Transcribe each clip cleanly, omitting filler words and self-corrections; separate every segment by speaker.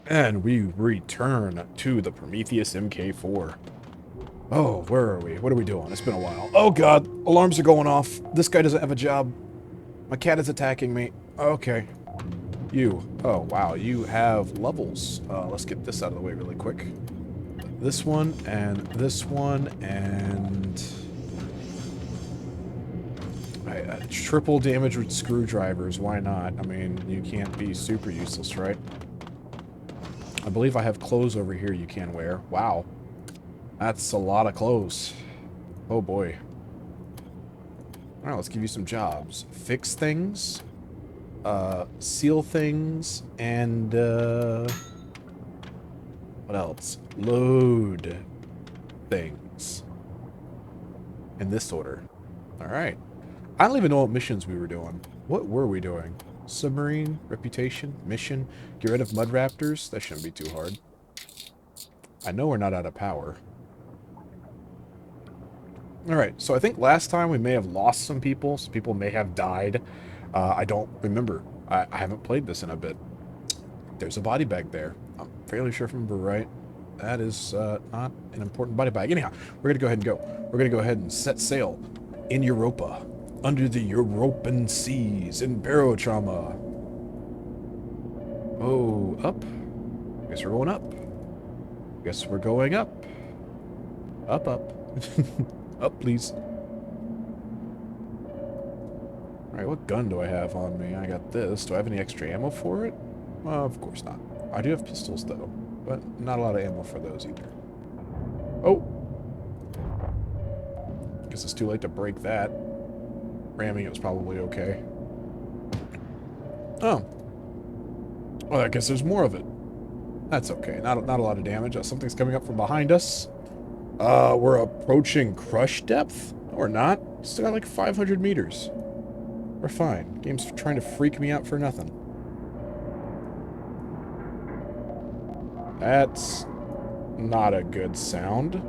Speaker 1: And we return to the Prometheus MK4. Oh, where are we? What are we doing? It's been a while. Oh god, alarms are going off. This guy doesn't have a job. My cat is attacking me. Okay. You. Oh, wow, you have levels. Let's get this out of the way really quick. This one, and this one, and... triple damage with screwdrivers, why not? I mean, you can't be super useless, right? I believe I have clothes over here you can wear. Wow. That's a lot of clothes. Oh boy. Alright, let's give you some jobs. Fix things, seal things, and, what else? Load things. In this order. Alright. I don't even know what missions we were doing. What were we doing? Submarine? Reputation? Mission? Get rid of mud raptors? That shouldn't be too hard. I know we're not out of power. Alright, so I think last time we may have lost some people. Some people may have died. I don't remember. I haven't played this in a bit. There's a body bag there. I'm fairly sure if I remember right. That is not an important body bag. Anyhow, we're going to go ahead and go. We're going to go ahead and set sail in Europa. Under the European seas in Barotrauma. Oh, up? Guess we're going up. Guess we're going up. Up, up. Up, please. Alright, what gun do I have on me? I got this. Do I have any extra ammo for it? Of course not. I do have pistols, though. But not a lot of ammo for those either. Oh! Guess it's too late to break that. Ramming it was probably okay. Oh. Well, I guess there's more of it. That's okay. Not a lot of damage. Something's coming up from behind us. We're approaching crush depth? No, we're not. Still got like 500 meters. We're fine. Game's trying to freak me out for nothing. That's not a good sound.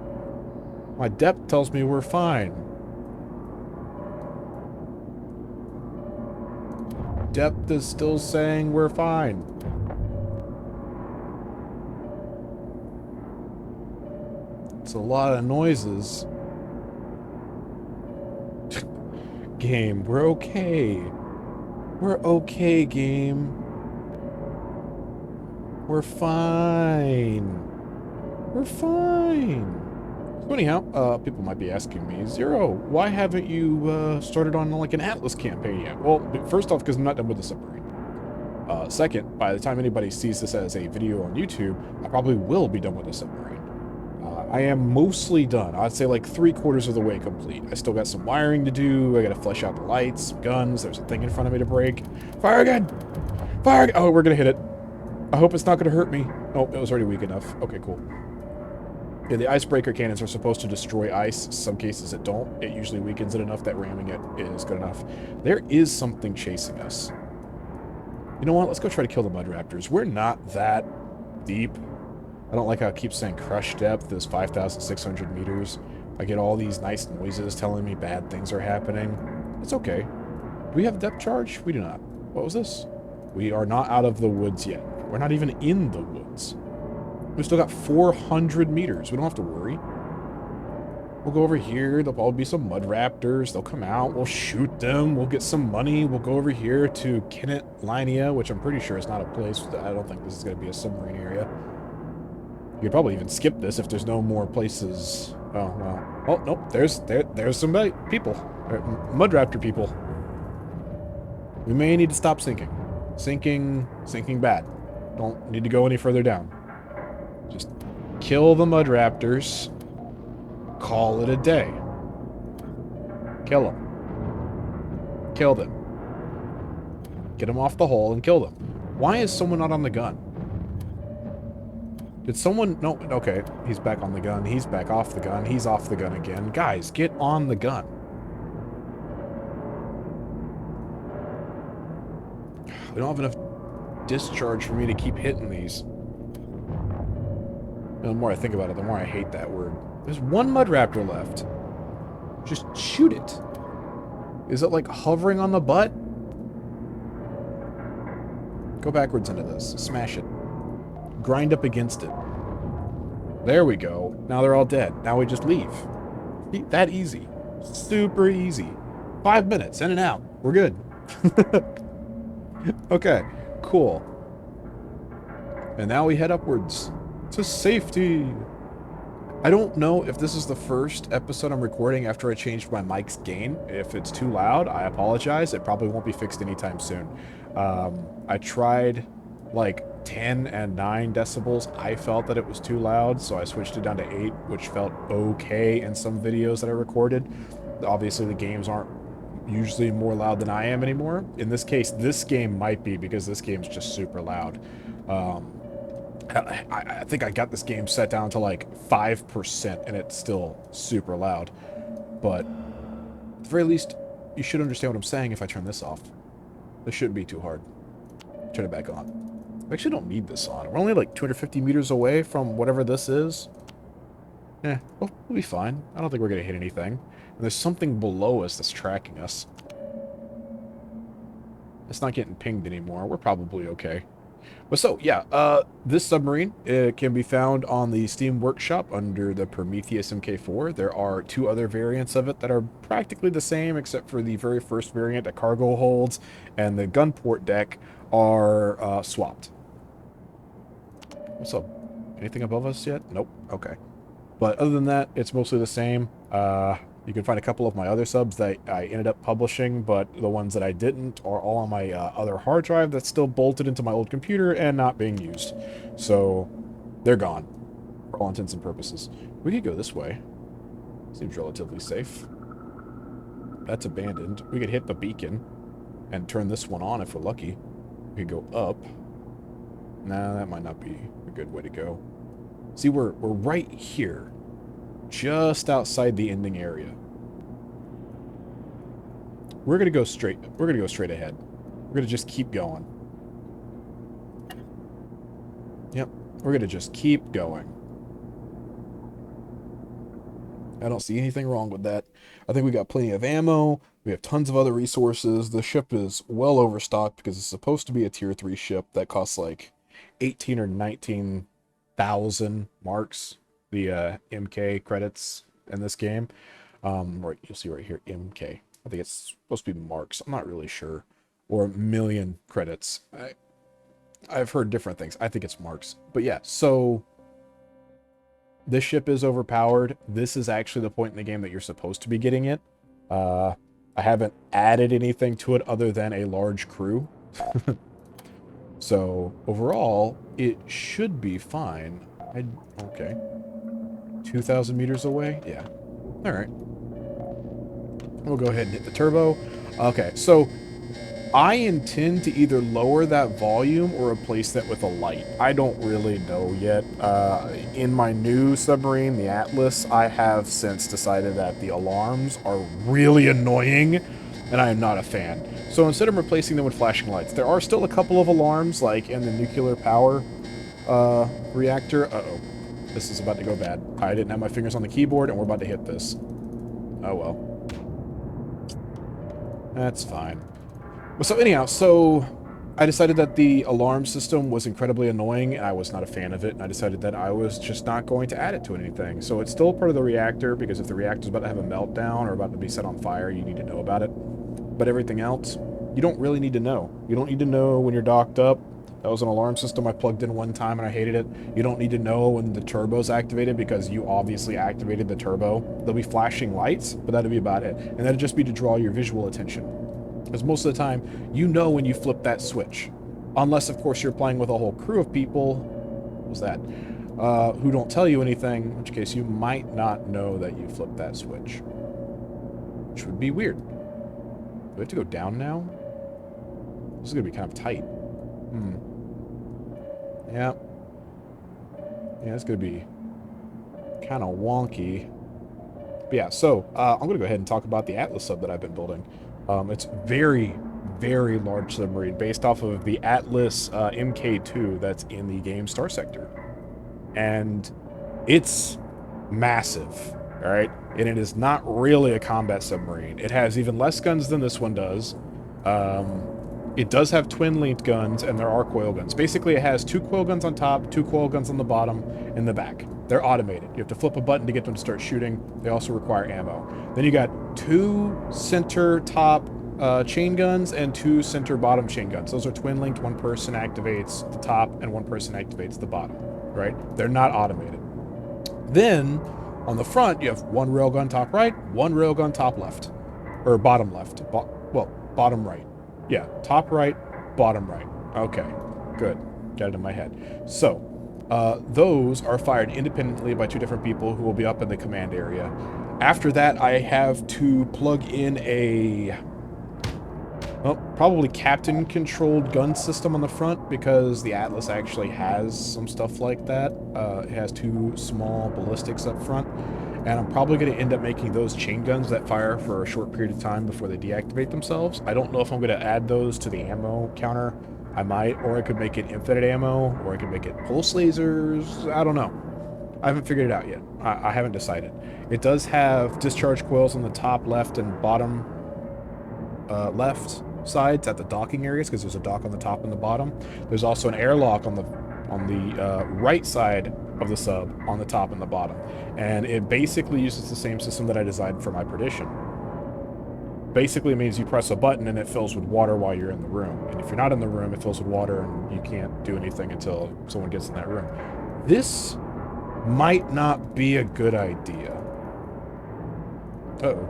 Speaker 1: My depth tells me we're fine. Depth is still saying we're fine. It's a lot of noises. Game, we're okay. We're okay, game. We're fine. We're fine. So anyhow, people might be asking me, Zero, why haven't you started on like an Atlas campaign yet? Well, first off, because I'm not done with the submarine. Second, by the time anybody sees this as a video on YouTube, I probably will be done with the submarine. I am mostly done. I'd say like 3/4 of the way complete. I still got some wiring to do. I gotta flesh out the lights, guns. There's a thing in front of me to break. Fire again! Fire again! Oh, we're gonna hit it. I hope it's not gonna hurt me. Oh, it was already weak enough. Okay, cool. Yeah, the icebreaker cannons are supposed to destroy ice. Some cases it don't. It usually weakens it enough that ramming it is good enough. There is something chasing us. You know what? Let's go try to kill the mud raptors. We're not that deep. I don't like how it keeps saying crush depth is 5,600 meters. I get all these nice noises telling me bad things are happening. It's okay. Do we have depth charge? We do not. What was this? We are not out of the woods yet. We're not even in the woods. We've still got 400 meters. We don't have to worry. We'll go over here. There'll probably be some mud raptors. They'll come out. We'll shoot them. We'll get some money. We'll go over here to Kennet Linea, which I'm pretty sure is not a place. I don't think this is going to be a submarine area. You could probably even skip this if there's no more places. Oh, well. Oh, nope. There's some people. Mud raptor people. We may need to stop sinking. Sinking bad. Don't need to go any further down. Just kill the mud raptors. Call it a day. Kill them. Kill them. Get them off the hull and kill them. Why is someone not on the gun? Did someone... No, okay. He's back on the gun. He's back off the gun. He's off the gun again. Guys, get on the gun. We don't have enough discharge for me to keep hitting these. The more I think about it, the more I hate that word. There's one mud raptor left. Just shoot it. Is it like hovering on the butt? Go backwards into this. Smash it. grind up against it. There we go. Now they're all dead. Now we just leave. That easy. Super easy. 5 minutes, in and out. We're good. Okay, cool. And now we head upwards to safety. I don't know if this is the first episode I'm recording after I changed my mic's gain. If it's too loud, I apologize. It probably won't be fixed anytime soon. I tried like 10 and 9 decibels. I felt that it was too loud, so I switched it down to 8, which felt okay in some videos that I recorded. Obviously, the games aren't usually more loud than I am anymore. In this case, this game might be, because this game's just super loud. I think I got this game set down to like 5% and it's still super loud. But at the very least, you should understand what I'm saying if I turn this off. This shouldn't be too hard. Turn it back on. I actually don't need this on. We're only like 250 meters away from whatever this is. We'll be fine. I don't think we're going to hit anything. And there's something below us that's tracking us. It's not getting pinged anymore. We're probably okay. But so, yeah, this submarine can be found on the Steam Workshop under the Prometheus MK4. There are 2 other variants of it that are practically the same, except for the very first variant that cargo holds and the gunport deck are swapped. What's up? Anything above us yet? Nope. Okay. But other than that, it's mostly the same. You can find a couple of my other subs that I ended up publishing, but the ones that I didn't are all on my other hard drive that's still bolted into my old computer and not being used. So they're gone for all intents and purposes. We could go this way. Seems relatively safe. That's abandoned. We could hit the beacon and turn this one on if we're lucky. We could go up. Nah, that might not be a good way to go. See, we're right here. Just outside the ending area. We're gonna go straight. We're gonna go straight ahead. We're gonna just keep going. Yep, we're gonna just keep going. I don't see anything wrong with that. I think we got plenty of ammo. We have tons of other resources. The ship is well overstocked because it's supposed to be a tier 3 ship that costs like 18 or 19,000 marks. The MK credits in this game. Right, you'll see right here, MK. I think it's supposed to be marks. I'm not really sure. Or million credits. I've heard different things. I think it's marks. But yeah, so this ship is overpowered. This is actually the point in the game that you're supposed to be getting it. I haven't added anything to it other than a large crew. So overall, it should be fine. Okay. 2,000 meters away? Yeah. Alright. We'll go ahead and hit the turbo. Okay, so I intend to either lower that volume or replace that with a light. I don't really know yet. In my new submarine, the Atlas, I have since decided that the alarms are really annoying, and I am not a fan. So instead of replacing them with flashing lights, there are still a couple of alarms, like in the nuclear power reactor. Uh-oh. This is about to go bad. I didn't have my fingers on the keyboard, and we're about to hit this. Oh, well. That's fine. Well, so anyhow, I decided that the alarm system was incredibly annoying, and I was not a fan of it, and I decided that I was just not going to add it to anything. So it's still part of the reactor, because if the reactor's about to have a meltdown or about to be set on fire, you need to know about it. But everything else, you don't really need to know. You don't need to know when you're docked up. That was an alarm system I plugged in one time and I hated it. You don't need to know when the turbo's activated because you obviously activated the turbo. There'll be flashing lights, but that'll be about it. And that'll just be to draw your visual attention. Because most of the time, you know when you flip that switch. Unless, of course, you're playing with a whole crew of people, what was that, who don't tell you anything, in which case you might not know that you flipped that switch. Which would be weird. Do we have to go down now? This is going to be kind of tight. Yeah. Yeah, it's going to be kind of wonky. But yeah, so I'm going to go ahead and talk about the Atlas sub that I've been building. It's very, very large submarine based off of the Atlas MK2 that's in the game Star Sector. And it's massive, all right? And it is not really a combat submarine. It has even less guns than this one does. It does have twin-linked guns, and there are coil guns. Basically, it has 2 coil guns on top, 2 coil guns on the bottom, and the back. They're automated. You have to flip a button to get them to start shooting. They also require ammo. Then you got 2 center top chain guns and 2 center bottom chain guns. Those are twin-linked. One person activates the top, and one person activates the bottom. Right? They're not automated. Then, on the front, you have 1 railgun top right, 1 railgun top left. Or bottom left. Well, bottom right. Yeah, top right, bottom right. Okay, good. Got it in my head. So, those are fired independently by 2 different people who will be up in the command area. After that, I have to plug in a... well, probably captain-controlled gun system on the front, because the Atlas actually has some stuff like that. It has 2 small ballistics up front. And I'm probably going to end up making those chain guns that fire for a short period of time before they deactivate themselves. I don't know if I'm going to add those to the ammo counter. I might, or I could make it infinite ammo, or I could make it pulse lasers. I don't know. I haven't figured it out yet. I haven't decided. It does have discharge coils on the top left and bottom left sides at the docking areas, because there's a dock on the top and the bottom. There's also an airlock on the right side of the sub on the top and the bottom, and it basically uses the same system that I designed for my Perdition. Basically, it means you press a button and it fills with water while you're in the room, and if you're not in the room, it fills with water and you can't do anything until someone gets in that room. This might not be a good idea. Uh-oh.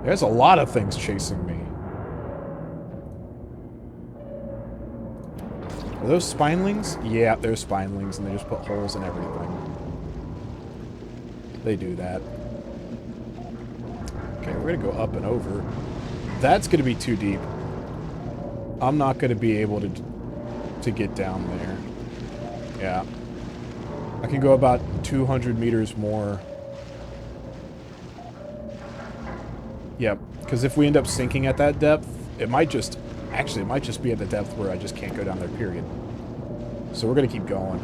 Speaker 1: There's a lot of things chasing me. Are those spinelings? Yeah, they're spinelings, and they just put holes in everything. They do that. Okay, we're gonna go up and over. That's gonna be too deep. I'm not gonna be able to get down there. Yeah. I can go about 200 meters more. Yep, because if we end up sinking at that depth, it might just... actually, it might just be at the depth where I just can't go down there, period. So we're going to keep going.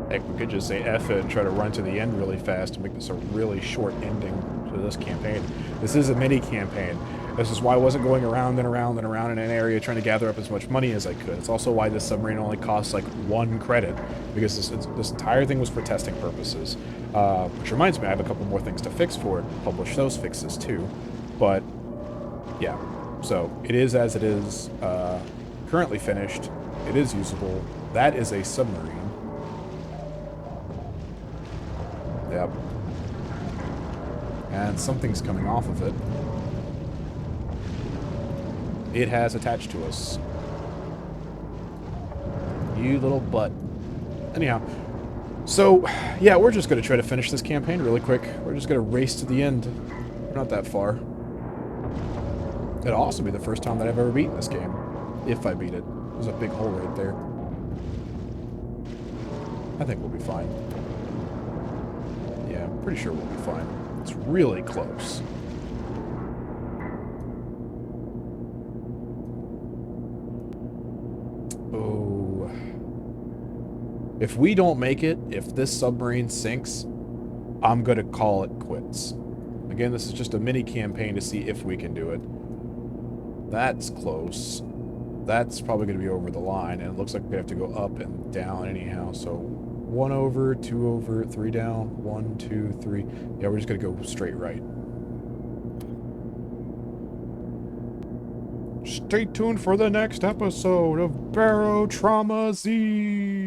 Speaker 1: Heck, we could just say F it and try to run to the end really fast and make this a really short ending to this campaign. This is a mini campaign. This is why I wasn't going around and around and around in an area trying to gather up as much money as I could. It's also why this submarine only costs like 1 credit, because this entire thing was for testing purposes. Which reminds me, I have a couple more things to fix for it. Publish those fixes too. But yeah, so it is as it is, currently finished. It is usable. That is a submarine. Yep. And something's coming off of it. It has attached to us. You little butt. Anyhow, so, yeah, we're just going to try to finish this campaign really quick. We're just going to race to the end. We're not that far. It'll also be the first time that I've ever beaten this game. If I beat it. There's a big hole right there. I think we'll be fine. Yeah, I'm pretty sure we'll be fine. It's really close. Oh. If we don't make it, if this submarine sinks, I'm going to call it quits. Again, this is just a mini campaign to see if we can do it. That's close. That's probably going to be over the line, and it looks like we have to go up and down anyhow. So 1 over, 2 over, 3 down, 1, 2, 3. Yeah, we're just going to go straight right. Stay tuned for the next episode of Barotrauma Z.